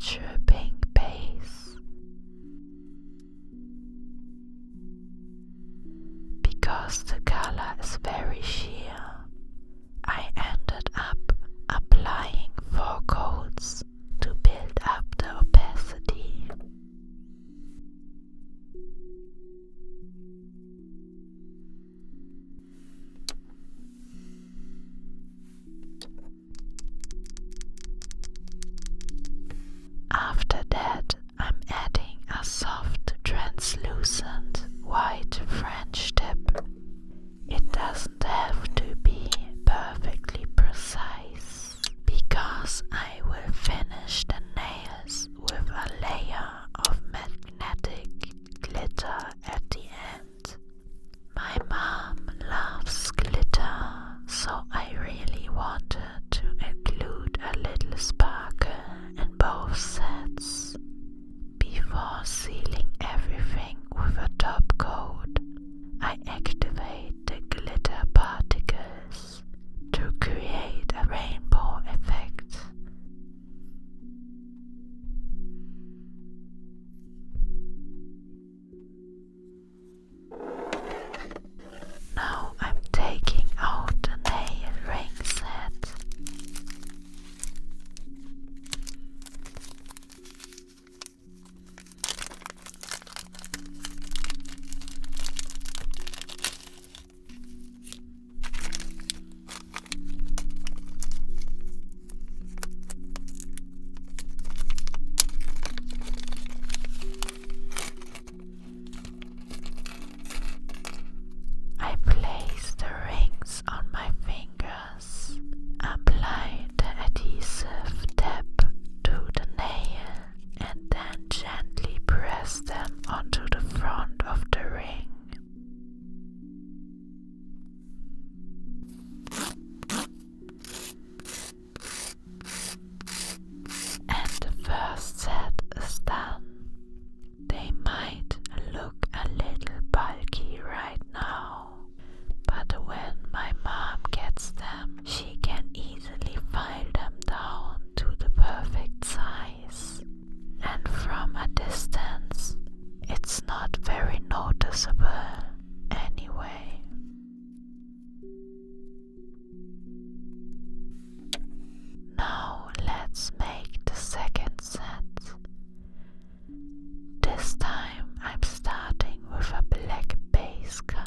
mature pink base. Because the color is very sheer, I ended up applying 4 coats to build up the opacity. After that, I'm adding a soft, translucent white French tip. It doesn't have to be perfectly precise, because I will finish the nails with a layer of magnetic glitter at the end. My mom loves glitter, so I really wanted to include a little sparkle in both sets. Before sealing everything with a top coat, I activate the glitter particles to create a rainbow effect. Now I'm taking out the nail ring set. I place the rings on my fingers, apply the adhesive tab to the nail, and then gently press them onto the front of the ring. And the first set is done. They might look a little bulky right now, but when my mom gets them, she can easily file them down to the perfect size. And from a distance, it's not very noticeable anyway. Now let's make the second set. This time I'm starting with a black base color.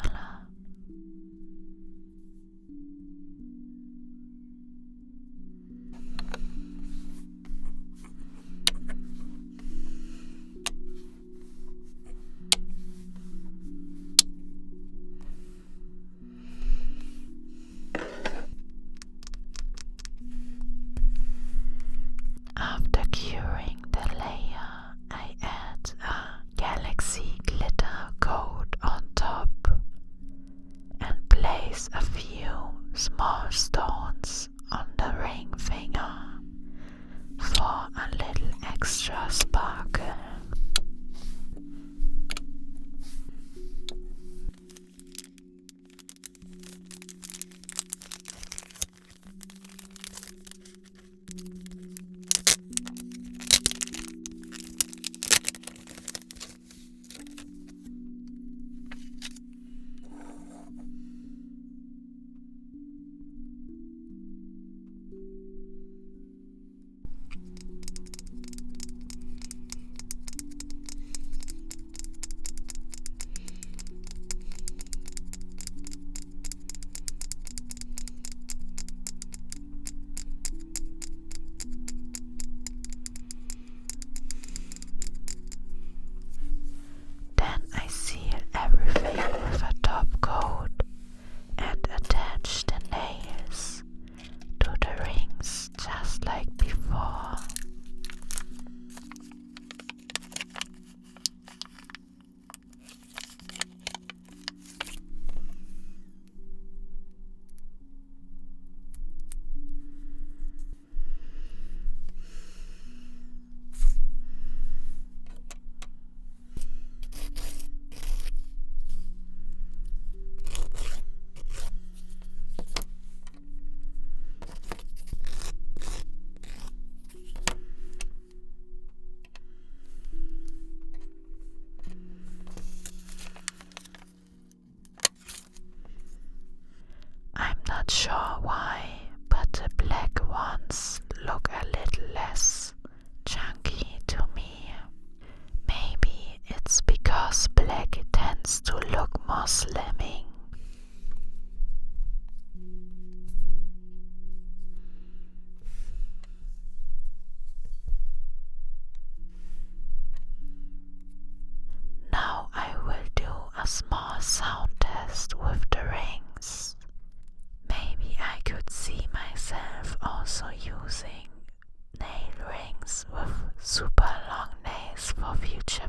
After curing the layer, I add a galaxy glitter coat on top and place a few small stones on the ring finger for a little extra sparkle. using nail rings with super long nails for future